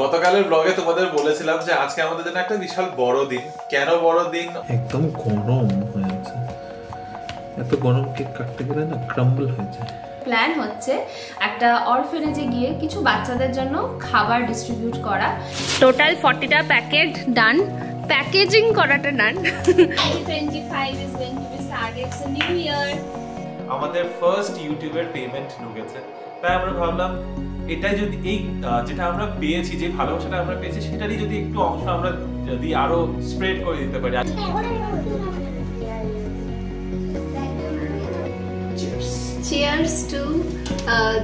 গতকালের ব্লগে তোমাদের বলেছিলাম যে আজকে আমাদের জন্য একটা বিশাল বড় দিন। কেন বড় দিন? একদম গরম হয়ে আছে, এত গরম কেক কাটতে গেলে না ক্রাম্বল হয়ে যায়। প্ল্যান হচ্ছে একটা অরফেনেজে গিয়ে কিছু বাচ্চাদের জন্য খাবার ডিস্ট্রিবিউট করা। টোটাল 40টা প্যাকেট ডান, প্যাকেজিং করাটা ডান। 2025 is going to be started, so new year. আমাদের ফার্স্ট ইউটিউবের পেমেন্ট ঢুকেছে, তাই আমরা ভাবলাম এটা যদি এই যেটা আমরা পেয়েছি, যে ভালোবাসাটা আমরা পেয়েছি, সেটারই যদি একটু অংশ আমরা যদি আরো স্প্রেড করে দিতে পারি। Cheers to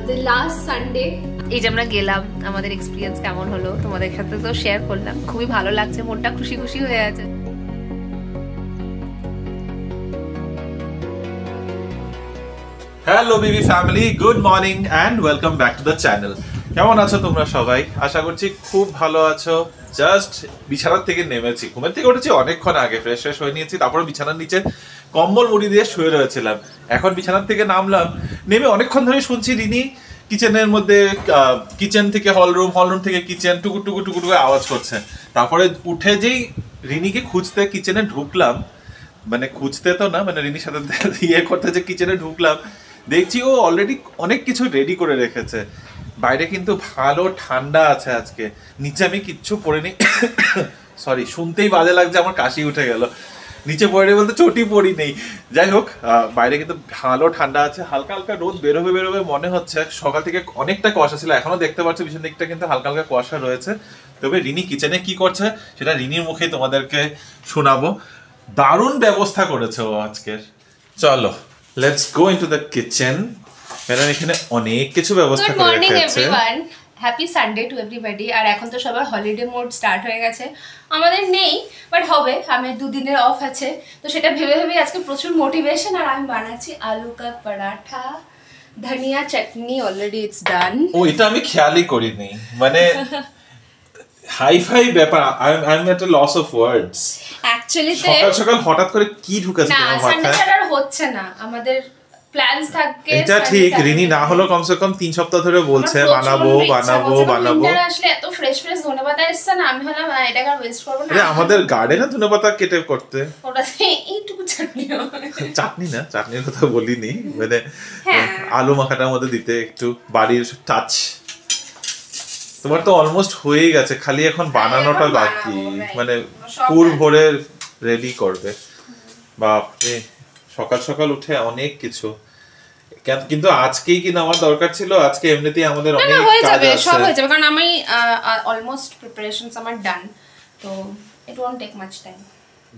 the last Sunday. এই যে আমরা গেলাম, আমাদের এক্সপেরিয়েন্স কেমন হলো তোমাদের সাথে তো শেয়ার করলাম। খুবই ভালো লাগছে, মনটা খুশি খুশি হয়ে আছে। Hello Bibi family, good morning and welcome back to the channel. কেমন আছো তোমরা সবাই? আশা করছি খুব ভালো আছো। জাস্ট বিছানার থেকে নেমেছি, ঘুমের থেকে উঠেছি অনেকক্ষণ আগে, ফ্রেশ হয়ে নিয়েছি, তারপরে বিছানার নিচে কম্বল মুড়ি দিয়ে শুয়ে রয়েছিলাম। এখন বিছানার থেকে নামলাম, নেমে অনেকক্ষণ ধরে শুনছি রিনি কিচেনের মধ্যে, কিচেন থেকে হলরুম, হলরুম থেকে কিচেন টুকু টুকু টুকু টুকু আওয়াজ করছে। তারপরে উঠে যেই রিনিকে খুঁজতে কিচেনে ঢুকলাম, মানে খুঁজতে তো না, মানে রিনির সাথে ইয়ে করতে যে কিচেনে ঢুকলাম, দেখছি ও অলরেডি অনেক কিছু রেডি করে রেখেছে। বাইরে কিন্তু ভালো ঠান্ডা আছে আজকে, নিচে আমি কিচ্ছু পরিনি। সরি, শুনতেই বাজে লাগছে, আমার কাশি উঠে গেল। নিচে পড়ে বলতে চটি পড়ি নেই। যাই হোক, বাইরে কিন্তু ভালো ঠান্ডা আছে, হালকা হালকা রোদ বেরোবে মনে হচ্ছে। সকাল থেকে অনেকটা কুয়াশা ছিল, এখনো দেখতে পাচ্ছি পিছন দিকটা কিন্তু হালকা হালকা কুয়াশা রয়েছে। তবে রিনি কিচেনে কি করছে সেটা রিনির মুখে তোমাদেরকে শোনাবো। দারুণ ব্যবস্থা করেছে ও আজকের। চলো let's go into the kitchen. Madam এখানে অনেক কিছু ব্যবস্থা করে রেখেছে। Good morning everyone, happy Sunday to everybody. আর এখন তো সবার হলিডে মোড স্টার্ট হয়ে গেছে, আমাদের নেই বাট হবে। আমার 2 দিনের অফ আছে, তো সেটা ভেবে ভেবে আজকে প্রচুর মোটিভেশন। আর আমি বানাচ্ছি আলু কা পরাঠা, ধনিয়া চাটনি অলরেডি ইটস ডান। ও, এটা আমি খেয়ালই করিনি, মানে হাই-ফাই ব্যাপার। I am at a loss of words. Actually সকাল সকাল হঠাৎ করে কি ঢুকেছে তোমার মাথায়? না, সানডে ছাড়া আর হচ্ছে না, আমাদের প্ল্যানস থাকে। এটা ঠিক, রিনি না হলো কমসে কম 3 সপ্তাহ ধরে বলছে বানাবো বানাবো বানাবো। আসলে এত ফ্রেশ ধনেপাতা এসছে না, আমি হলাম এটাকে আর ওয়েস্ট করব না। আরে আমাদের গার্ডেনে ধনেপাতা কেটে করতে, ওটাতে এইটুকু চাটনি চাটনি না, চাটনির কথা বলিনি, মানে আলু মাখাটার মধ্যে দিতে একটু বাড়ির টাচ। তোমার তো অলমোস্ট হয়ে গেছে, খালি এখন বানানোটা বাকি, মানে পুর ভরে রেডি করবে। বাপরে, সকাল সকাল উঠে অনেক কিছু। কিন্তু আজকেই কিনা আমার দরকার ছিল, আজকে এমনিতেই আমাদের অনেক কাজ আছে। সব হয়ে যাবে, কারণ আমি অলমোস্ট প্রিপারেশনস আমার ডান, তো it won't take much time.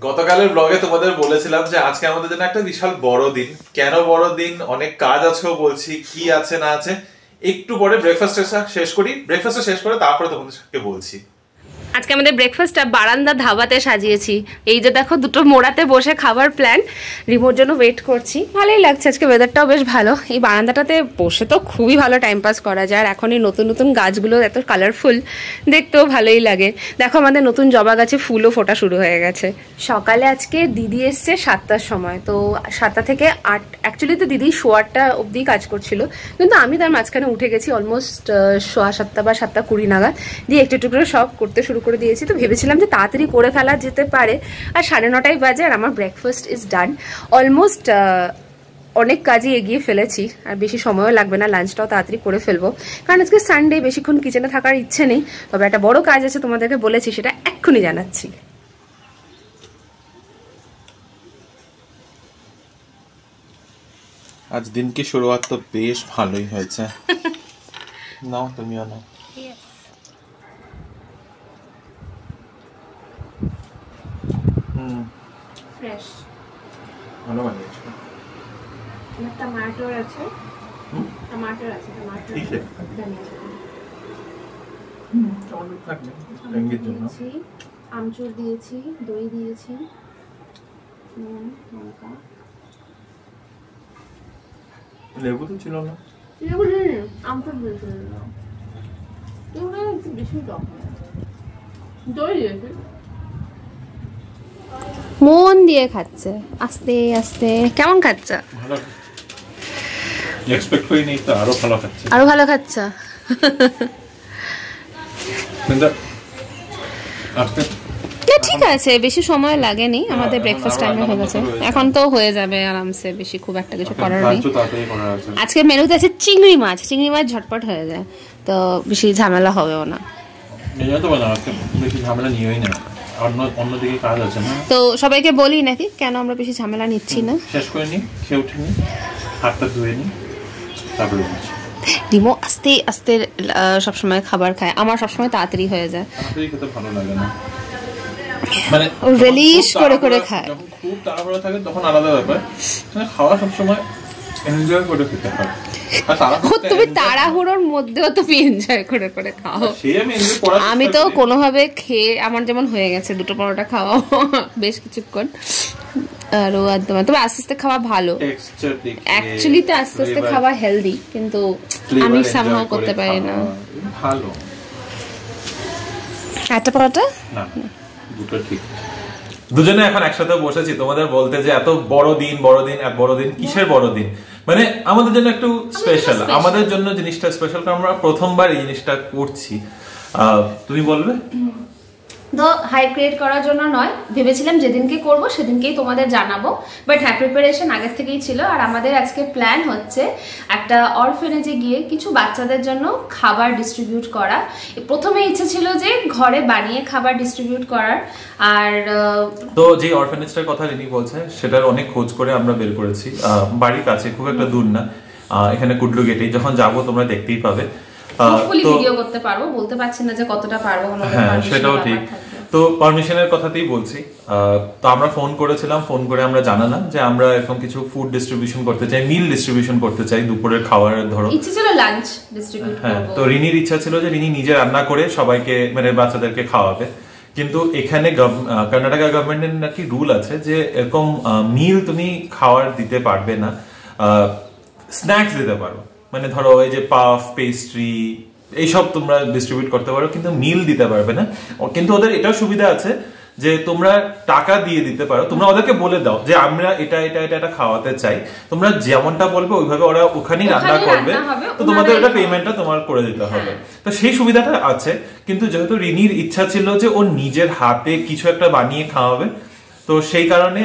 গতকালের ব্লগে তোমাদের বলেছিলাম যে আজকে আমাদের জন্য একটা বিশাল বড় দিন। কেন বড় দিন? অনেক কাজ আছেও বলছি, কি আছে না আছে একটু পরে ব্রেকফাস্টটা শেষ করি, ব্রেকফাস্টটা শেষ করে তারপরে তোমাদেরকে বলছি। আজকে আমাদের ব্রেকফাস্টটা বারান্দা ধাবাতে সাজিয়েছি। এই যে দেখো, দুটো মোড়াতে বসে খাবার প্ল্যান, রিমোর জন্য ওয়েট করছি। ভালোই লাগছে, আজকে ওয়েদারটাও বেশ ভালো। এই বারান্দাটাতে বসে তো খুবই ভালো টাইম পাস করা যায়। আর এখন এই নতুন নতুন গাছগুলো এত কালারফুল, দেখতেও ভালোই লাগে। দেখো আমাদের নতুন জবা গাছে ফুলও ফোটা শুরু হয়ে গেছে। সকালে আজকে দিদি এসছে 7টার সময়, তো 7টা থেকে 8, অ্যাকচুয়ালি তো দিদি 8:15 অবধি কাজ করছিল, কিন্তু আমি তার মাঝখানে উঠে গেছি অলমোস্ট 7:15 বা 7:20 নাগাদ, দিয়ে একটু একটু করে সব করতে শুরু করে দিয়েছি। তো ভেবেছিলাম যে তাড়াতাড়ি করে ফেলা যেতে পারে, আর 9:30 বাজে আর আমার ব্রেকফাস্ট ইজ ডান। অলমোস্ট অনেক কাজই এগিয়ে ফেলেছি, আর বেশি সময়ও লাগবে না, লাঞ্চটাও তাড়াতাড়ি করে ফেলবো, কারণ আজকে সানডে, বেশিক্ষণ কিচেনে থাকার ইচ্ছে নেই। তবে একটা বড় কাজ আছে, তোমাদেরকে বলেছি, সেটা এক্ষুনি জানাচ্ছি। আজ দিন কি শুরুয়াত তো বেশ ভালোই হয়েছে। নাও তুমিও নাও। ফ্রেশ ভালো বানিয়েছো। টমাটোর আছে, টমাটোর আছে, টমাটোর ঠিক আছে। টমেটো থাকবে রঙের জন্য। আমচুর দিয়েছি, দই দিয়েছি, লঙ্কা, লেবু তো ছিল না। লেবু দিই, আমচুর দিয়েছি, এগুলো একটু বেশি টক, দই দিয়েছি। মন দিয়ে খাচ্ছে, আস্তে আস্তে। কেমন খাচ্ছে? ভালো, এক্সপেক্ট করিনি তো, আরো ভালো খাচ্ছে। আরো ভালো খাচ্ছে। কিন্তু আজকে ঠিক আছে, বেশি সময় লাগেনি, আমাদের ব্রেকফাস্ট টাইমে হয়ে গেছে, এখন তো হয়ে যাবে আরামসে, বেশি খুব একটা কিছু করার নেই। আজকে মেনুতে আছে চিংড়ি মাছ ঝটপট হয়ে যায়, তো বেশি ঝামেলা হবেও না। বেশি ঝামেলা নিয়েই না, অন্যদিকে কাজ আছে না, তো সবাইকে বলি নাকি কেন আমরা বেশি ঝামেলা নিচ্ছি না। শেষ করে নি, খেয়ে উঠিনি, হাতটা ধুয়ে নি, তারপরে ডিমো আস্তে আস্তে সবসময় খাবার খায়, আমার সবসময় তাড়াতাড়ি হয়ে যায়, তাড়াতাড়ি খেতে ভালো লাগে না, মানে রিলিজ করে করে খায়। যখন খুব তাড়াহুড়ো থাকে তখন আলাদা ব্যাপার, মানে খাওয়া সবসময় এনজয় করে খেতে হয়। তুমি তাড়াহুড়োর মধ্যেও তুমি এনজয় করে করে খাও। আমি তো কোনোভাবে খেয়ে আমার যেমন হয়ে গেছে, 2টো পরোটা খাওয়া বেশ কিছুক্ষণ, আরো একদম। তবে আস্তে আস্তে খাওয়া ভালো, অ্যাকচুয়ালি তো আস্তে আস্তে খাওয়া হেলদি, কিন্তু আমি সামহাও করতে পারি না। ভালো একটা পরোটা না, দুটো ঠিক। দুজনে এখন একসাথে বসেছি তোমাদের বলতে যে এত বড় দিন কিসের বড় দিন, মানে আমাদের জন্য একটু স্পেশাল, আমাদের জন্য জিনিসটা স্পেশাল কারণ আমরা প্রথমবার এই জিনিসটা করছি। তুমি বলবে? তো হাই ক্রিয়েট করার জন্য নয়, ভেবেছিলাম যেদিনকে করব সেদিনকেই তোমাদের জানাবো, বাট হ্যাঁ প্রিপারেশন আগের থেকেই ছিল। আর আমাদের আজকে প্ল্যান হচ্ছে একটা অরফেনেজে গিয়ে কিছু বাচ্চাদের জন্য খাবার ডিস্ট্রিবিউট করা। প্রথমে ইচ্ছে ছিল যে ঘরে বানিয়ে খাবার ডিস্ট্রিবিউট করার, আর তো যে অরফেনেজটার কথা রিনি বলছে সেটার অনেক খোঁজ করে আমরা বের করেছি, বাড়ির কাছে, খুব একটা দূর না, এখানে কুডলু গেটে, যখন যাবো তোমরা দেখতেই পাবে। ভিডিও করতে পারবো, বলতে পারছি না যে কতটা পারবো, হ্যাঁ সেটাও ঠিক। তো পারমিশনের কথাতেই বলছি, তো আমরা ফোন করেছিলাম, ফোন করে আমরা জানালাম যে আমরা এরকম কিছু ফুড ডিস্ট্রিবিউশন করতে চাই, মিল ডিস্ট্রিবিউশন করতে চাই, দুপুরের খাবার ধরো ইচ্ছে ছিল লাঞ্চ ডিস্ট্রিবিউট করব। হ্যাঁ, তো রিনির ইচ্ছা ছিল যে রিনি নিজে রান্না করে সবাইকে মানে বাচ্চাদেরকে খাওয়াবে, কিন্তু এখানে কর্ণাটকা গভর্নমেন্টের নাকি রুল আছে যে এরকম মিল তুমি খাওয়ার দিতে পারবে না, স্ন্যাক্স দিতে পারো, মানে ধরো এই যে পাফ, পেস্ট্রি এইসব তোমরা ডিস্ট্রিবিউট করতে পারো, কিন্তু মিল দিতে পারবে না। কিন্তু ওদের এটাও সুবিধা আছে যে তোমরা টাকা দিয়ে দিতে পারো, তোমরা ওদেরকে বলে দাও যে আমরা এটা এটা এটা এটা খাওয়াতে চাই, তোমরা যেমনটা বলবে ওইভাবে ওরা ওখানেই রান্না করবে, তো তোমাদের ওটা পেমেন্টটা তোমার করে দিতে হবে। তো সেই সুবিধাটা আছে, কিন্তু যেহেতু রিনির ইচ্ছা ছিল যে ও নিজের হাতে কিছু একটা বানিয়ে খাওয়াবে, তো সেই কারণে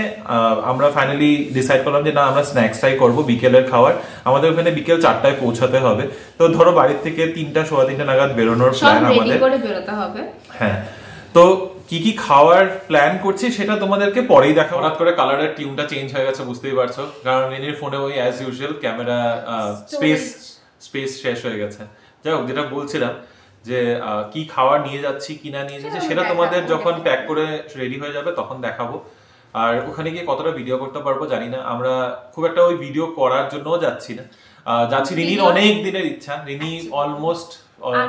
আমরা ফাইনালি ডিসাইড করলাম যে না আমরা স্ন্যাক্সটাই করবো, বিকেলের খাবার। আমাদের ওখানে বিকেল 4টায় পৌঁছাতে হবে, তো ধরো বাড়ির থেকে 3টা, 3:15 নাগাদ বেরোনোর প্ল্যান আমাদের। হ্যাঁ, তো কি কি খাওয়ার প্ল্যান করছি সেটা তোমাদেরকে পরেই দেখাবো। হঠাৎ করে কালারের টিউনটা চেঞ্জ হয়ে গেছে, বুঝতেই পারছো, কারণ রিনির ফোনে ওই অ্যাজ ইউজুয়াল ক্যামেরা স্পেস শেষ হয়ে গেছে। যাই হোক, যেটা বলছিলাম যে কি খাবার নিয়ে যাচ্ছি কি না নিয়ে যাচ্ছি সেটা তোমাদের যখন প্যাক করে রেডি হয়ে যাবে তখন দেখাবো। আর ওখানে গিয়ে কতটা ভিডিও করতে পারবো জানি না, আমরা খুব একটা ওই ভিডিও করার জন্যও যাচ্ছি না, যাচ্ছি রিনির অনেক দিনের ইচ্ছা, রিনি অলমোস্ট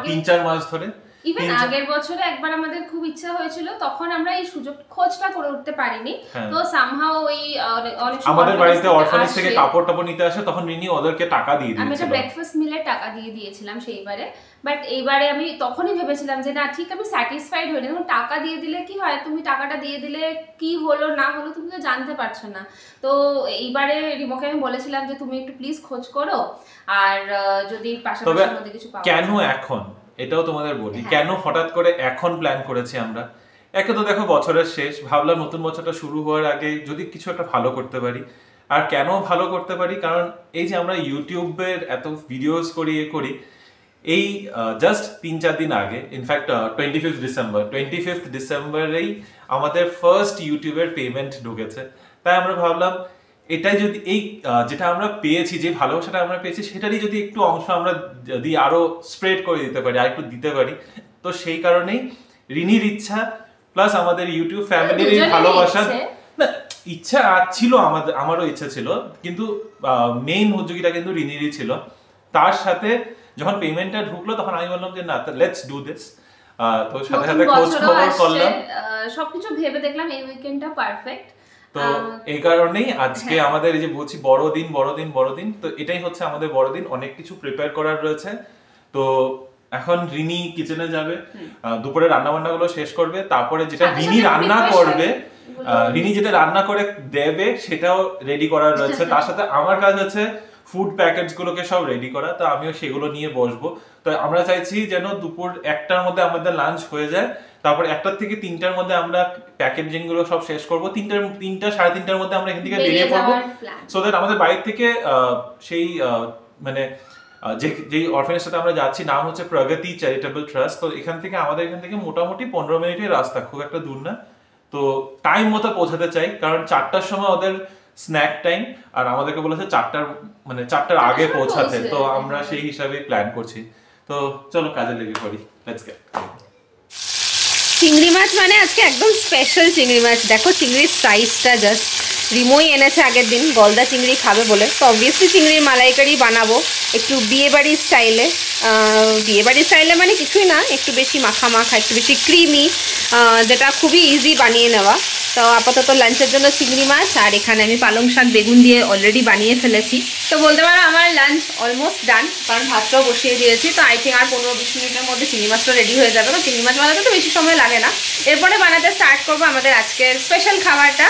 3-4 মাস ধরে, ইভেন আগের বছরে একবার আমাদের খুব ইচ্ছা হয়েছিল, তখন আমরা এই সুযোগ খোঁজটা করে উঠতে পারিনি, তো সামহাও ওই অনেক আমাদের বাড়িতে অরফানেজ থেকে কাপড় টাপড় নিতে আসে, তখন রিনি ওদেরকে টাকা দিয়ে দিয়েছিল, আমি একটা ব্রেকফাস্ট মিলে টাকা দিয়ে দিয়েছিলাম সেইবারে। বাট এইবারে আমি তখনই ভেবেছিলাম যে না ঠিক, আমি স্যাটিসফাইড হইনি, কারণ টাকা দিয়ে দিলে কি হয়, তুমি টাকাটা দিয়ে দিলে কি হলো না হলো তুমি তো জানতে পারছো না। তো এইবারে রিমোকে আমি বলেছিলাম যে তুমি একটু প্লিজ খোঁজ করো, আর যদি পাশাপাশি মধ্যে কিছু পাও। কেন এখন এটাও তোমাদের বলি, কেন হঠাৎ করে এখন প্ল্যান করেছি আমরা। একে তো দেখো বছরের শেষ, ভাবলাম নতুন বছরটা শুরু হওয়ার আগে যদি কিছু একটা ভালো করতে পারি। আর কেন ভালো করতে পারি, কারণ এই যে আমরা ইউটিউবের এত ভিডিওস করি এই জাস্ট 3-4 দিন আগে, ইনফ্যাক্ট 25th ডিসেম্বরেই আমাদের ফার্স্ট ইউটিউবের পেমেন্ট ঢুকেছে। তাই আমরা ভাবলাম এটাই যদি এই যেটা আমরা পেয়েছি, যে ভালোবাসাটা আমরা পেয়েছি, সেটারই যদি একটু অংশ আমরা যদি আরো স্প্রেড করে দিতে পারি, আর একটু দিতে পারি, তো সেই কারণেই রিনির ইচ্ছা প্লাস আমাদের ইউটিউব ফ্যামিলির ভালোবাসা, না ইচ্ছা ছিল আমারও ইচ্ছা ছিল, কিন্তু মেইন উদ্যোগীটা কিন্তু রিনিরই ছিল। তার সাথে যখন পেমেন্টটা ঢুকলো তখন আমি বললাম যে না লেটস ডু দিস, তো সাথে সাথে খোঁজ খবর করলাম, সবকিছু ভেবে দেখলাম এই উইকেন্ডটা পারফেক্ট। তো এই কারণেই আজকে আমাদের এই যে বলছি বড়দিন, তো এটাই হচ্ছে আমাদের বড়দিন, অনেক কিছু প্রিপেয়ার করার রয়েছে। তো এখন রিনি কিচেনে যাবে, দুপুরে রান্না বান্না গুলো শেষ করবে, তারপরে যেটা রিনি রান্না করবে, রিনি যেটা রান্না করে দেবে সেটাও রেডি করার রয়েছে। তার সাথে আমার কাজ হচ্ছে ফুড প্যাকেটসগুলোকে সব রেডি করা, তো আমিও সেগুলো নিয়ে বসবো। তো আমরা চাইছি যেন দুপুর 1টার মধ্যে আমাদের লাঞ্চ হয়ে যায়, তারপর 1টা থেকে 3টার মধ্যে আমরা প্যাকেজিং গুলো সব শেষ করবো। 3টা সাড়ে 3টার মধ্যে আমরা এখান থেকে বেরিয়ে পড়বো, সো দ্যাট আমাদের বাইরে থেকে সেই মানে যেই অরফানেজের সাথে আমরা যাচ্ছি নাম হচ্ছে প্রগতি চ্যারিটেবল ট্রাস্ট। তো এখান থেকে মোটামুটি 15 মিনিটের রাস্তা, খুব একটা দূর না। তো টাইম মতো পৌঁছাতে চাই, কারণ 4টার সময় ওদের স্ন্যাক টাইম, আর আমাদেরকে বলেছে 4টার আগে পৌঁছাতে। তো আমরা সেই হিসাবে প্ল্যান করছি। তো চলো কাজে লেগে পড়ি, লেটস গেট। চিংড়ি মাছ মানে আজকে একদম স্পেশাল চিংড়ি মাছ। দেখো চিংড়ির সাইজটা জাস্ট, রিমোই এনেছে আগের দিন গলদা চিংড়ি খাবে বলে, তো অবভিয়াসলি চিংড়ির মালাইকারি বানাবো একটু বিয়েবাড়ির স্টাইলে। বিয়েবাড়ির স্টাইলে মানে কিছুই না, একটু বেশি মাখা মাখা, একটু বেশি ক্রিমি, যেটা খুবই ইজি বানিয়ে নেওয়া। তো আপাতত লাঞ্চের জন্য চিংড়ি মাছ, আর এখানে আমি পালং শাক বেগুন দিয়ে অলরেডি বানিয়ে ফেলেছি। তো বলতে পারো আমার লাঞ্চ অলমোস্ট ডান, কারণ ভাতটাও বসিয়ে দিয়েছি। তো আই থিঙ্ক আর 15-20 মিনিটের মধ্যে চিংড়ি মাছটা রেডি হয়ে যাবে। তো চিংড়ি মাছ বানাতে তো বেশি সময় লাগে না। এরপরে বানাতে স্টার্ট করবো আমাদের আজকের স্পেশাল খাবারটা।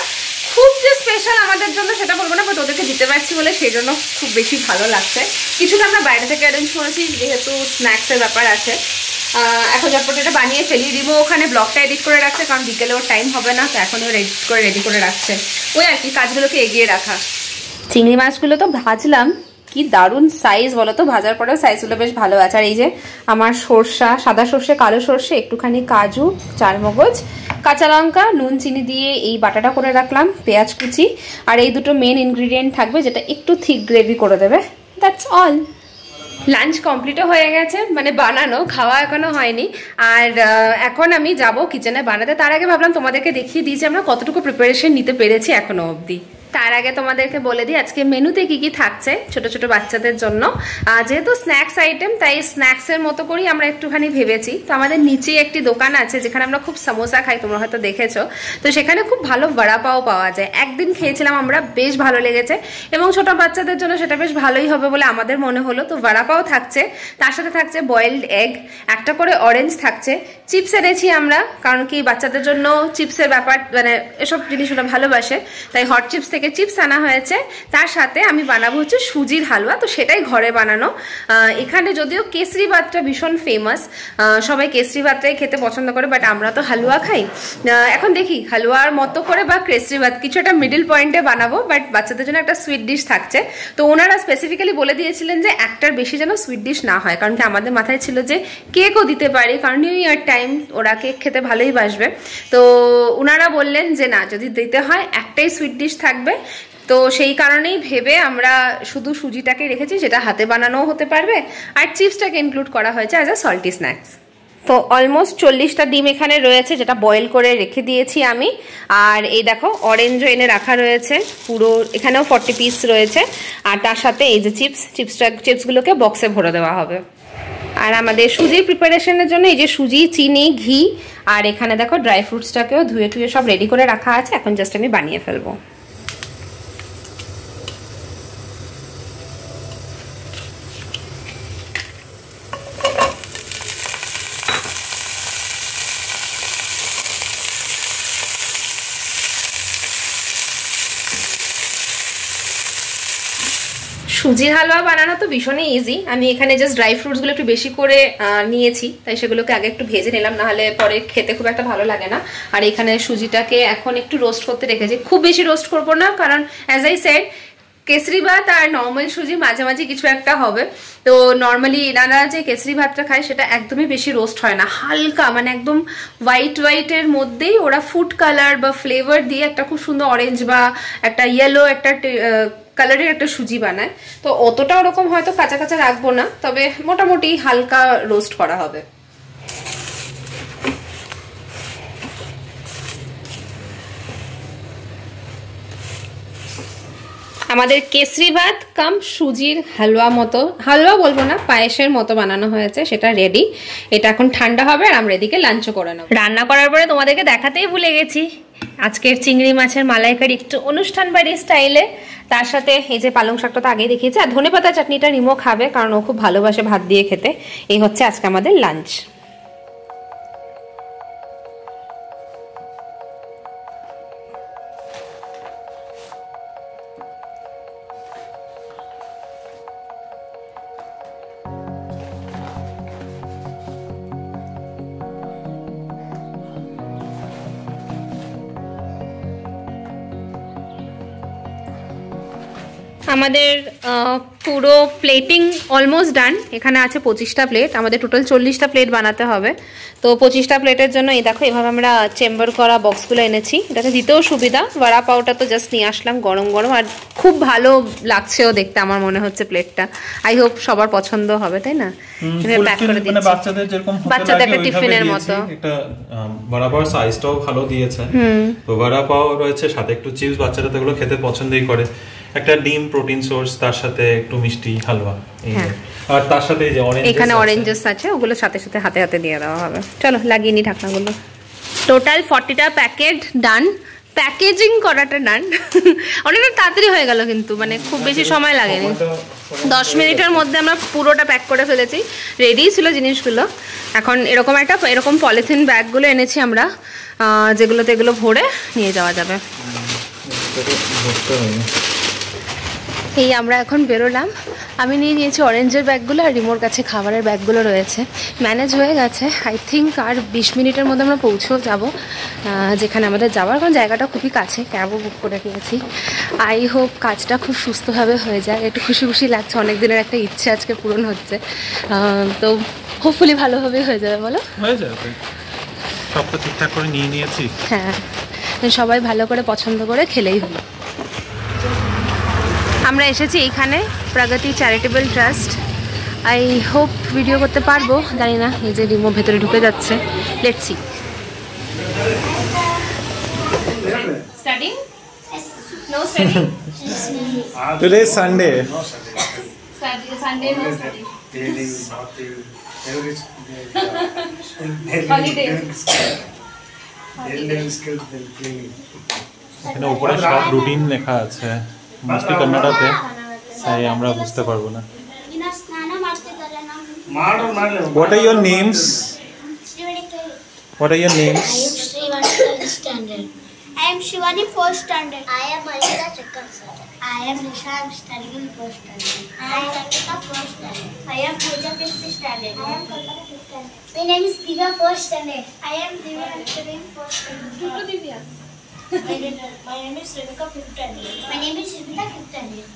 খুব যে স্পেশাল আমাদের জন্য সেটা বলবো না, বাট ওদেরকে দিতে পারছি বলে সেই জন্য খুব বেশি ভালো লাগছে। কিছুটা আমরা বাইরে থেকে অ্যারেঞ্জ করেছি, যেহেতু স্ন্যাক্সের ব্যাপার আছে। এখন ঝটপট এটা বানিয়ে ফেলি। রিমো ওখানে ব্লগটা এডিট করে রাখছে, কারণ বিকেলে ওর টাইম হবে না, তো এখন ও রেডি করে রাখছে। ওই আর কি, কাজগুলোকে এগিয়ে রাখা। চিংড়ি মাছগুলো তো ভাজলাম, কি দারুণ সাইজ বলো তো, ভাজার পরেও সাইজগুলো বেশ ভালো আছে। আর এই যে আমার সরষা, সাদা সর্ষে, কালো সর্ষে, একটুখানি কাজু, চারমগজ, কাঁচা লঙ্কা, নুন চিনি দিয়ে এই বাটাটা করে রাখলাম, পেঁয়াজ কুচি, আর এই দুটো মেন ইনগ্রিডিয়েন্ট থাকবে যেটা একটু থিক গ্রেভি করে দেবে। That's all. লাঞ্চ কমপ্লিটও হয়ে গেছে, মানে বানানো, খাওয়া এখনো হয়নি। আর এখন আমি যাব কিচেনে বানাতে। তার আগে ভাবলাম তোমাদেরকে দেখিয়ে দিয়েছি আমরা কতটুকু প্রিপারেশন নিতে পেরেছি এখনো অবধি। তার আগে তোমাদেরকে বলে দিই আজকে মেনুতে কি কি থাকছে ছোট ছোট বাচ্চাদের জন্য। যেহেতু স্ন্যাক্স আইটেম, তাই স্ন্যাক্সের মতো করেই আমরা একটুখানি ভেবেছি। তো আমাদের নিচে একটি দোকান আছে যেখানে আমরা খুব সমোসা খাই, তোমরা হয়তো দেখেছো। তো সেখানে খুব ভালো বড়া পাও পাওয়া যায়। একদিন খেয়েছিলাম আমরা, বেশ ভালো লেগেছে, এবং ছোট বাচ্চাদের জন্য সেটা বেশ ভালোই হবে বলে আমাদের মনে হলো। তো বড়া পাও থাকছে, তার সাথে থাকছে বয়েলড এগ, একটা করে অরেঞ্জ থাকছে, চিপস এনেছি আমরা, কারণ কি বাচ্চাদের জন্য চিপসের ব্যাপার, মানে এসব জিনিস ওরা ভালোবাসে, তাই হট চিপস থেকে চিপস আনা হয়েছে। তার সাথে আমি বানাবো হচ্ছে সুজির হালুয়া, তো সেটাই ঘরে বানানো। এখানে যদিও কেসরি ভাতটা ভীষণ ফেমাস, সবাই কেসরি ভাতটাই খেতে পছন্দ করে, বাট আমরা তো হালুয়া খাই। এখন দেখি হালুয়ার মতো করে বা কেসরি ভাত কিছু একটা মিডিল পয়েন্টে বানাবো, বাট বাচ্চাদের জন্য একটা সুইট ডিশ থাকছে। তো ওনারা স্পেসিফিক্যালি বলে দিয়েছিলেন যে একটার বেশি যেন সুইট ডিশ না হয়, কারণ কি আমাদের মাথায় ছিল যে কেকও দিতে পারি, কারণ নিউ ইয়ার টাইম ওরা কেক খেতে ভালোই বাসবে। তো ওনারা বললেন যে না, যদি দিতে হয় একটাই সুইট ডিশ থাকবে। তো সেই কারণেই ভেবে আমরা শুধু সুজিটাকে রেখেছি, যেটা হাতে বানানোও হতে পারবে, আর চিপসটাকে ইনক্লুড করা হয়েছে অ্যাজ আ সল্টি স্ন্যাক্স। তো অলমোস্ট 40টা ডিম এখানে রয়েছে, যেটা বয়েল করে রেখে দিয়েছি আমি। আর এই দেখো অরেঞ্জও এনে রাখা রয়েছে পুরো, এখানেও 40 পিস রয়েছে। আর তার সাথে এই যে চিপসগুলোকে বক্সে ভরে দেওয়া হবে। আর আমাদের সুজির প্রিপারেশনের জন্য এই যে সুজি, চিনি, ঘি, আর এখানে দেখো ড্রাই ফ্রুটসটাকেও ধুয়ে টুয়ে সব রেডি করে রাখা আছে। এখন জাস্ট আমি বানিয়ে ফেলবো। সুজির হালুয়া বানানো তো ভীষণই ইজি। আমি এখানে জাস্ট ড্রাই ফ্রুটসগুলো একটু বেশি করে নিয়েছি, তাই সেগুলোকে আগে একটু ভেজে নিলাম, নাহলে পরে খেতে খুব একটা ভালো লাগে না। আর এখানে সুজিটাকে এখন একটু রোস্ট করতে রেখেছি, খুব বেশি রোস্ট করবো না, কারণ অ্যাজ আই সেড কেসরি ভাত আর নর্মাল সুজি মাঝামাঝি কিছু একটা হবে। তো নর্মালি এনারা যে কেসরি ভাতটা খায় সেটা একদমই বেশি রোস্ট হয় না, হালকা মানে একদম হোয়াইটের মধ্যেই ওরা ফুড কালার বা ফ্লেভার দিয়ে একটা খুব সুন্দর অরেঞ্জ বা একটা ইয়েলো একটা কালারের একটা সুজি বানায়। তো অতটা ওরকম হয়তো কাঁচা কাঁচা রাখবো না, তবে মোটামুটি হালকা রোস্ট করা হবে। আমাদের কেসরি ভাত কাম সুজির হালুয়া মতো, হালুয়া বলবো না, পায়েসের মতো বানানো হয়েছে, সেটা রেডি। এটা এখন ঠান্ডা হবে আর আমরা এদিকে লাঞ্চও করে নেব। রান্না করার পরে তোমাদেরকে দেখাতেই ভুলে গেছি আজকের চিংড়ি মাছের মালাইকারি একটু অনুষ্ঠান বাড়ি স্টাইলে। তার সাথে এই যে পালং শাকটা তো আগেই দেখিয়েছি, আর ধনেপাতা চাটনিটা রিমো খাবে, কারণ ও খুব ভালোবাসে ভাত দিয়ে খেতে। এই হচ্ছে আজকে আমাদের লাঞ্চ। আমাদের পুরো প্লেটিং অলমোস্ট ডান। এখানে আছে 25টা প্লেট, আমাদের টোটাল 40টা প্লেট বানাতে হবে। তো 25টা প্লেটের জন্য এই দেখো এভাবে আমরা চেম্বার করা বক্সগুলো এনেছি, এটাতে দিতেও সুবিধা। বড়া পাওটা তো জাস্ট নিয়ে আসলাম গরম গরম, আর খুব ভালো লাগছেও দেখতে আমার মনে হচ্ছে প্লেটটা। আই হোপ সবার পছন্দ হবে, তাই না? প্যাক করে দিচ্ছি, বাচ্চাদের যেরকম বাচ্চাদের একটা টিফিনের মতো। একটা বড়া পাওয়ার সাইজটাও ভালো দিয়েছে। তো বড়া পাও রয়েছে, সাথে একটু চিপস, বাচ্চারা তো এগুলো খেতে পছন্দই করে। একটা ডিম প্রোটিন সোর্স, তার সাথে একটু মিষ্টি হালুয়া, আর তার সাথে এই যে অরেঞ্জ, এখানে অরেঞ্জেস আছে, ওগুলো সাথে সাথে হাতে হাতে দিয়ে দেওয়া হবে। চলো লাগিয়ে নি ঢাকনাগুলো। টোটাল 40টা প্যাকেট ডান, প্যাকেজিং করাটা ডান। অনেকটা তাড়াতাড়ি হয়ে গেল, কিন্তু মানে খুব বেশি সময় লাগেনি, 10 মিনিটের মধ্যে আমরা পুরোটা প্যাক করে ফেলেছি। রেডি ছিল জিনিসগুলো। এখন এরকম পলিথিন ব্যাগগুলো এনেছি আমরা, যেগুলোতে এগুলো ভরে নিয়ে যাওয়া যাবে। এই আমরা এখন বেরোলাম। আমি নিয়ে নিয়েছি অরেঞ্জের ব্যাগগুলো, আর রিমোর কাছে খাবারের ব্যাগগুলো রয়েছে। ম্যানেজ হয়ে গেছে আই থিঙ্ক। আর 20 মিনিটের মধ্যে আমরা পৌঁছেও যাব যেখানে আমাদের যাওয়ার, কারণ জায়গাটা খুবই কাছে, ক্যাবও বুক করে নিয়েছি। আই হোপ কাজটা খুব সুস্থভাবে হয়ে যায়, একটু খুশি খুশি লাগছে, অনেক দিনের একটা ইচ্ছে আজকে পূরণ হচ্ছে। তো হোপফুলি ভালোভাবে হয়ে যাবে। বলো হয়ে যাবে, সব তো ঠিকঠাক করে নিয়ে নিয়েছি। হ্যাঁ, সবাই ভালো করে পছন্দ করে খেলেই হলো। আমরা এসেছি এইখানে প্রগতি charitable trust. I hope video করতে পারবো, জানি না। এই যে রিমো ভেতরে ঢুকে যাচ্ছে, let's see. Studying? No studying? Today is Sunday. Sunday no study. Holiday. এখানে উপরে সব রুটিন লেখা আছে, মোস্টলি কন্নড়াতে, তাই আমরা বুঝতে পারবো না। What are your names? What are your names? I am Srivani, 3rd standard. I am Shivani, 4th standard. I am Malika, 2nd standard. I am Nisha, I am studying in 1st standard. I am Sartika, 4th standard. I am Pooja, 5th standard. I am Kalpana, 5th standard. My name is Divya, 4th standard. I am Divya, I am studying 4th standard. Divya. My name is Rebecca, 5th standard. My name is Shivita, 5th standard.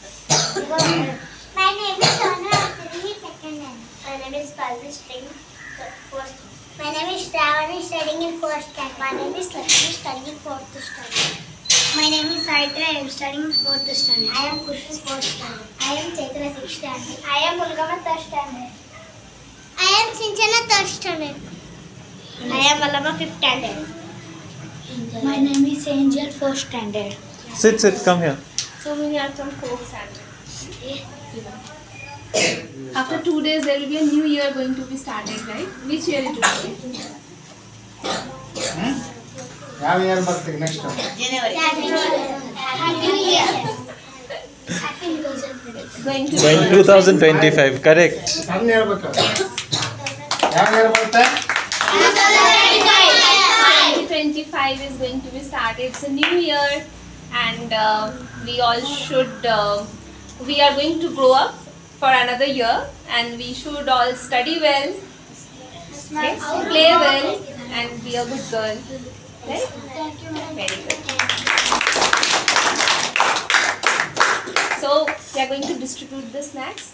My name is Sonu, I am studying 2nd standard. My name is Pazmi, studying 4th. My name is Shravani, studying in 1st standard. My name is Lakshmi, studying in 4th standard. My name is Saitra, I am studying in 4th standard. I am Kushi, 4th standard. I am Chaitra, 6th standard. I am Mulgama, 3rd standard. I am Sinchana, 3rd standard. I am Malama, 5th standard. My name is Angel, 4th standard. Sit, come here. So many are from 4th standard. After 2 days there will be a new year going to be started, right? Which year it will be? ಯಾವ year ಬರ್ತೀವಿ next January. Happy New Year. Happy 2020. Going to Going 2025, correct. ಸಣ್ಣ ಹೇಳ್ಬೇಕು ಯಾವ year ಬರುತ್ತೆ 2025 is going to be started. It's a new year, and we all should. We are going to grow up for another year, and we should all study well, okay, play well, and be a good girl. Right? Very good. So we are going to distribute the snacks.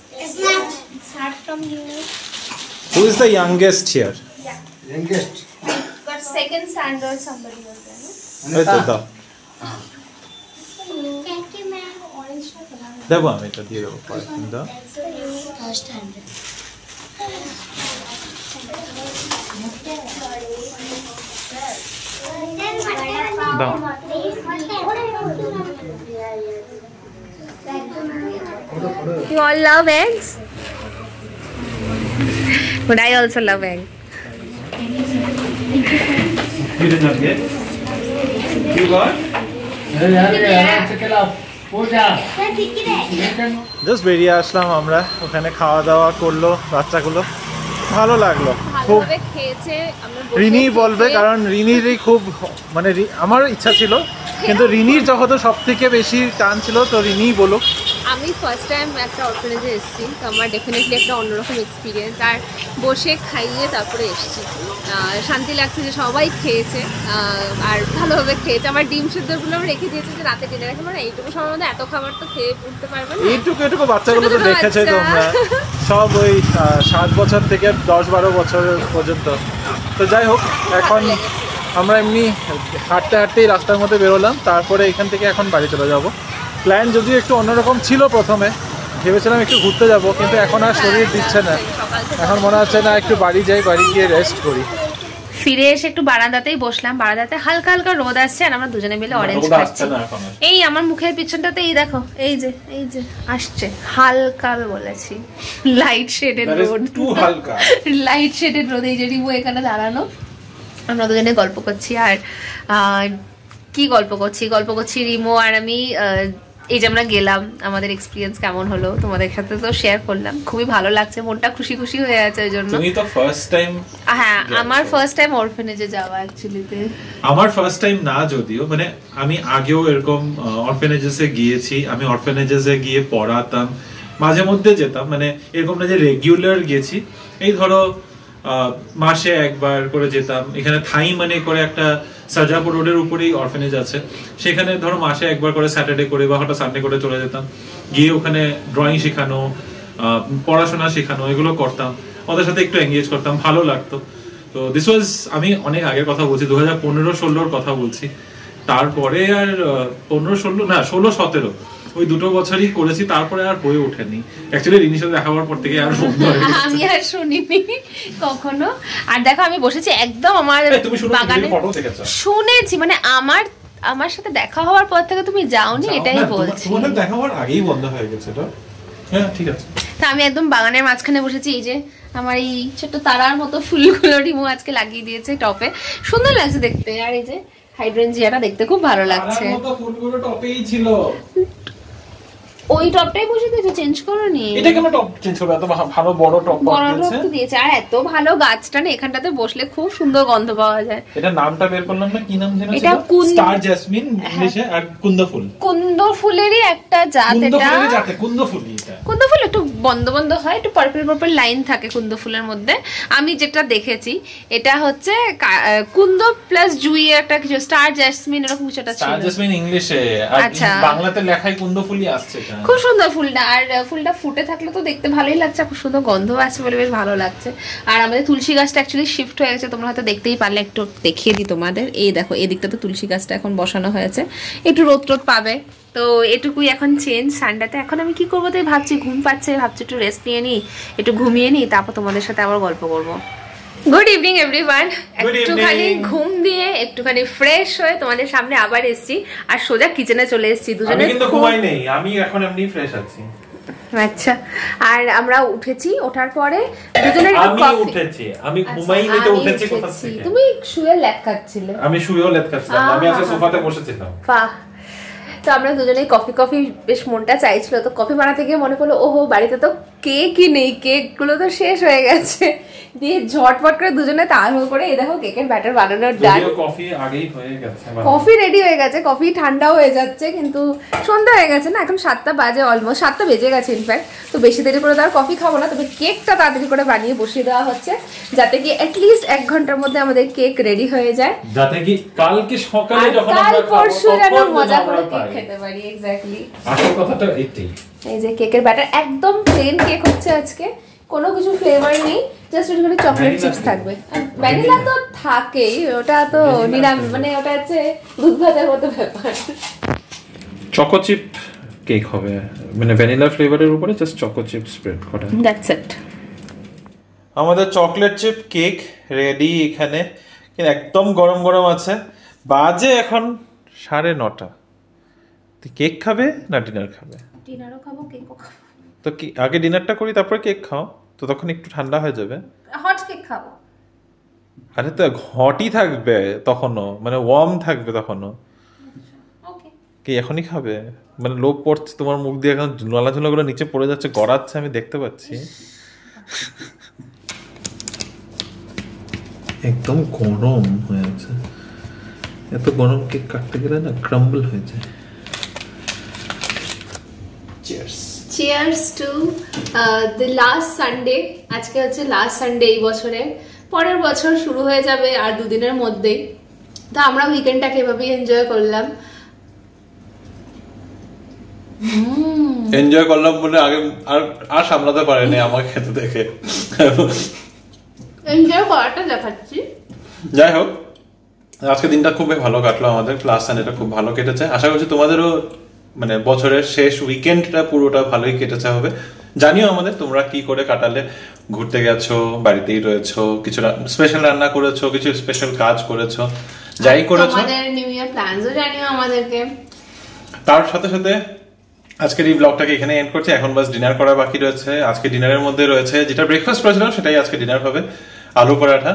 Start from you. Who is the youngest here? Youngest But second standard somebody was there, no? দাদা Thank you, ma'am. Orange na pala. দেবো, আমি এটা দিয়ে দেবো পরে। দাও। 3rd standard. দাও। You all love eggs? But I also love eggs. You did not get? You got? Puja just বেরিয়ে আসলাম আমরা, ওখানে খাওয়া দাওয়া করলো বাচ্চাগুলো, ভালো লাগলো খুব। ভালোভাবে খেয়েছে। আমরা বসে রিনি বলবে, থেকে- কারণ রিনিরই খুব মানে আমার ইচ্ছা ছিল, কিন্তু রিনির যখন সব থেকে বেশি টান ছিল, তো রিনিই বলুক। আমি ফার্স্ট টাইম একটা অর্ফানেজে এসেছি, তো আমার ডেফিনেটলি একটা অন্যরকম এক্সপিরিয়েন্স। আর বসে খাইয়ে তারপরে এসেছি, শান্তি লাগছে যে সবাই খেয়েছে আর ভালোভাবে খেয়েছে। আমার ডিম সিদ্ধগুলো আমি রেখে দিয়েছি যে রাতে ডিনার রাখে, মানে এইটুকু সময়ের মধ্যে এত খাবার তো খেয়ে উঠতে পারবে না। এইটুকু বাচ্চাগুলো তো দেখেছে তোমরা, সব ওই 7 বছর থেকে 10-12 বছর পর্যন্ত। তো যাই হোক, এখন আমরা এমনি হাঁটতেই রাস্তার মধ্যে বেরোলাম, তারপরে এখান থেকে এখন বাড়ি চলে যাব। প্ল্যান যদিও একটু অন্যরকম ছিল, প্রথমে ভেবেছিলাম একটু ঘুরতে যাব, কিন্তু এখন আর শরীর দিচ্ছে না। এখন মনে হচ্ছে না একটু বাড়ি যাই, বাড়ি গিয়ে রেস্ট করি। ফিরে এসে একটু বারান্দাতেই বসলাম, বারান্দাতে হালকা হালকা রোদ আসছে আর আমরা দুজনে মিলে অরেঞ্জ খাচ্ছি। এই আমার মুখের পিছনটাতে এই দেখো, এই যে আসছে হালকা, আমি বলেছি লাইট শেডেড রোদ, লাইট শেডেড রোদ। এই যে রিমু এখানে দাঁড়ানো, আমরা দুজনে গল্প করছি। আর কি গল্প করছি রিমো আর আমি। এই যে আমরা গেলাম, আমাদের এক্সপিরিয়েন্স কেমন হলো তোমাদের সাথে তো শেয়ার করলাম। খুবই ভালো লাগছে, মনটা খুশি খুশি হয়ে আছে ওই জন্য। তুমি তো ফার্স্ট টাইম? হ্যাঁ, আমার ফার্স্ট টাইম অরফেনেজে যাওয়া অ্যাকচুয়ালিতে। আমার ফার্স্ট টাইম না যদিও, মানে আমি আগেও এরকম অরফেনেজেসে গিয়েছি। আমি অরফেনেজেসে গিয়ে পড়াতাম, মাঝে মধ্যে যেতাম, মানে এরকম না যে রেগুলার গেছি। এই ধরো মাসে একবার করে যেতাম। এখানে থাই মানে করে একটা সাজাপুর রোডের উপরেই অরফেনেজ আছে, সেখানে ধরো মাসে একবার করে স্যাটারডে করে বা হঠাৎ সানডে করে চলে যেতাম, গিয়ে ওখানে ড্রয়িং শেখানো, পড়াশোনা শেখানো, এগুলো করতাম, ওদের সাথে একটু এঙ্গেজ করতাম, ভালো লাগতো। তো দিস ওয়াজ, আমি অনেক আগের কথা বলছি, 2015-16 কথা বলছি। তারপরে আর 15-16 না 16-17 ওই দুটো বছরই করেছি, তারপরে আর হয়ে ওঠেনি। অ্যাকচুয়ালি রিনির সাথে দেখা হওয়ার পর থেকে আর বন্ধ হয়ে গেছে, আমি আর শুনিনি কখনো। আর দেখো আমি বসেছি একদম আমার বাগানে, শুনেছি মানে আমার সাথে দেখা হওয়ার পর থেকে তুমি যাওনি, এটাই বলছি। তোমাদের দেখা হওয়ার আগেই বন্ধ হয়ে গেছে তো। হ্যাঁ ঠিক আছে। তা আমি একদম বাগানের মাঝখানে বসেছি। এই যে আমার এই ছোট্ট তারার মতো ফুলগুলো রিমু আজকে লাগিয়ে দিয়েছে টপে, সুন্দর লাগছে দেখতে। আর এই যে হাইড্রেনজিয়াটা দেখতে খুব ভালো লাগছে। তারার মতো ফুলগুলো টপেই ছিল। ওই টপটাই বসে দিয়েছো, চেঞ্জ করোনি? এটা কেন টপ চেঞ্জ করবে? এত ভালো বড় টপ দিয়েছে, আর এত ভালো গাছটা না, এখানটাতে বসলে খুব সুন্দর গন্ধ পাওয়া যায়। এটা নামটা বের করলাম না, কি নাম যেন ছিল? এটা স্টার জেসমিন ইংলিশে, আর কুন্দ ফুল। কুন্দ ফুলেরই একটা জাত এটা। কুন্দ ফুল, এটা কুন্দ ফুল একটু বন্ধ বন্ধ হয়, একটু পার্পল পার্পল লাইন থাকে কুন্দ ফুলের মধ্যে। আমি যেটা দেখেছি এটা হচ্ছে কুন্দ প্লাস জুই একটা কিছু, স্টার জেসমিন এরকম কিছু একটা ছিল। স্টার জেসমিন ইংলিশে, আর বাংলাতে লেখাই কুন্দ ফুলই আসছে। খুব সুন্দর ফুলটা, আর ফুলটা ফুটে থাকলে তো দেখতে ভালোই লাগছে, খুব সুন্দর গন্ধ আছে বলে বেশ ভালো লাগছে। আর আমাদের তুলসী গাছটা অ্যাকচুয়ালি শিফট হয়ে গেছে, তোমরা হয়তো দেখতেই পারলে, একটু দেখিয়ে দিই তোমাদের। এই দেখো, এই দিকটা তো তুলসী গাছটা এখন বসানো হয়েছে, একটু রোদ টোদ পাবে। তো এটুকুই এখন চেঞ্জ সানডেতে। এখন আমি কি করবো তাই ভাবছি, ঘুম পাচ্ছে, ভাবছি একটু রেস্ট নিয়ে নিই, একটু ঘুমিয়ে নিই, তারপর তোমাদের সাথে আবার গল্প করবো। Good evening everyone. একটুখানি ঘুম দিয়ে একটুখানি ফ্রেশ হয়ে তোমাদের সামনে আবার এসেছি, আর সোজা কিচেনে চলে এসেছি দুজনে। আমি কিন্তু ঘুমাই নেই, আমি এখন এমনি ফ্রেশ আছি। আচ্ছা, আর আমরা উঠেছি, ওঠার পরে দুজনের আমি ঘুমাইনি তো উঠেছি কোথা থেকে? তুমি শুয়ে ল্যাদ খাচ্ছিলে। আমি শুয়েও ল্যাদ খাচ্ছিলাম, আমি আজকে সোফাতে বসেছিলাম। বাহ। তো আমরা দুজনেই কফি বেশ মনটা চাইছিল, তো কফি বানাতে গিয়ে মনে পড়লো ওহো বাড়িতে তো কেকই নেই, কেকগুলো তো শেষ হয়ে গেছে। দিয়ে ঝটপট করে দুজনে তাড়াহুড়ো করে এই দেখো কেকের ব্যাটার বানানোর ডান। কফি আগেই হয়ে গেছে, কফি রেডি হয়ে গেছে, কফি ঠান্ডাও হয়ে যাচ্ছে, কিন্তু সন্ধ্যা হয়ে গেছে না, এখন 7টা বাজে, অলমোস্ট 7টা বেজে গেছে ইনফ্যাক্ট। তো বেশি দেরি করে তার কফি খাবো না, তবে কেকটা তাড়াতাড়ি করে বানিয়ে বসিয়ে দেওয়া হচ্ছে, যাতে কি অ্যাটলিস্ট 1 ঘন্টার মধ্যে আমাদের কেক রেডি হয়ে যায়, যাতে কি কালকে সকালে যখন আমরা কাল পরশু যেন মজা করে কেক খেতে পারি। এক্স্যাক্টলি, আসল কথাটা এইটাই। এই যে কেকের ব্যাটার একদম প্লেন কেক হচ্ছে আজকে, কোনো কিছু ফ্লেভার নেই, জাস্ট একটুখানি চকলেট চিপস থাকবে। ভ্যানিলা তো থাকেই, ওটা তো নিরামিষ, মানে ওটা হচ্ছে দুধ ভাতের মতো ব্যাপার। চকো চিপ কেক হবে, মানে ভ্যানিলা ফ্লেভারের উপরে জাস্ট চকো চিপ স্প্রেড করা। That's it. আমাদের চকলেট চিপ কেক রেডি এখানে, কিন্তু একদম গরম গরম আছে। বাজে এখন 9:30। তুই কেক খাবে না ডিনার খাবে? ডিনারও খাবো, কেকও খাবো। তো কি আগে ডিনারটা করি তারপরে কেক খাও, তো তখন একটু ঠান্ডা হয়ে যাবে। হট কেক খাবো। আরে তো হটই থাকবে তখনও, মানে ওয়ার্ম থাকবে তখনও। ওকে, কি এখনই খাবে? মানে লোভ পড়ছে তোমার মুখ দিয়ে, এখন লালা ঝোলাগুলো নিচে পড়ে যাচ্ছে, গড়াচ্ছে, আমি দেখতে পাচ্ছি। একদম গরম হয়ে আছে, এত গরম কেক কাটতে গেলে না ক্রাম্বল হয়ে যায়। Cheers. Cheers to the last Sunday. আজকে হচ্ছে লাস্ট সানডে এই বছরে, পরের বছর শুরু হয়ে যাবে আর দুদিনের মধ্যেই। তো আমরা উইকেন্ডটাকে এভাবেই এনজয় করলাম। এনজয় করলাম বলে আগে আর সামলাতে পারেনি আমাকে খেতে দেখে। এনজয় করাটা দেখাচ্ছি। যাই হোক, আজকে দিনটা খুবই ভালো কাটলো আমাদের, ক্লাস সানডেটা খুব ভালো কেটেছে। আশা করছি তোমাদেরও মানে বছরের শেষ উইকেন্ডটা পুরোটা ভালোই কেটেছে হবে। জানিও আমাদের তোমরা কি করে কাটালে, ঘুরতে গেছো, বাড়িতেই রয়েছো, কিছু স্পেশাল রান্না করেছো, কিছু স্পেশাল কাজ করেছো, যাই করেছো। আমাদের নিউ ইয়ার প্ল্যানসও জানিও আমাদেরকে। তার সাথে সাথে আজকের এই ব্লগটাকে এখানে এন্ড করছি। এখন বাস ডিনার করা বাকি রয়েছে। আজকে ডিনারের মধ্যে রয়েছে, যেটা ব্রেকফাস্ট করেছিলাম সেটাই আজকে ডিনার হবে, আলু পরাঠা।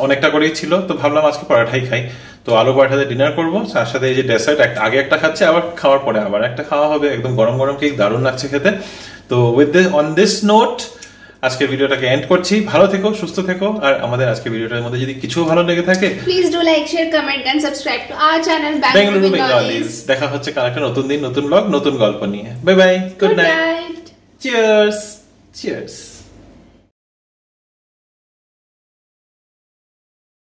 অনেকটা করেই ছিল, তো ভাবলাম আজকে পরাঠাই খাই। তো আলু পরাঠাতে ডিনার করবো, তার সাথে এই যে ডেসার্ট, আগে একটা খাচ্ছে, আবার খাওয়ার পরে আবার একটা খাওয়া হবে। একদম গরম গরম কেক, দারুণ লাগছে খেতে। তো অন দিস নোট আজকে ভিডিওটাকে এন্ড করছি। ভালো থেকো, সুস্থ থেকো। আর আমাদের আজকে ভিডিওটার মধ্যে যদি কিছু ভালো লেগে থাকে, please do like, share, comment and subscribe to our channel Bengaluru Bengalis. দেখা হচ্ছে কাল একটা নতুন দিন, নতুন ব্লগ, নতুন গল্প নিয়ে। Bye bye, good night, cheers cheers.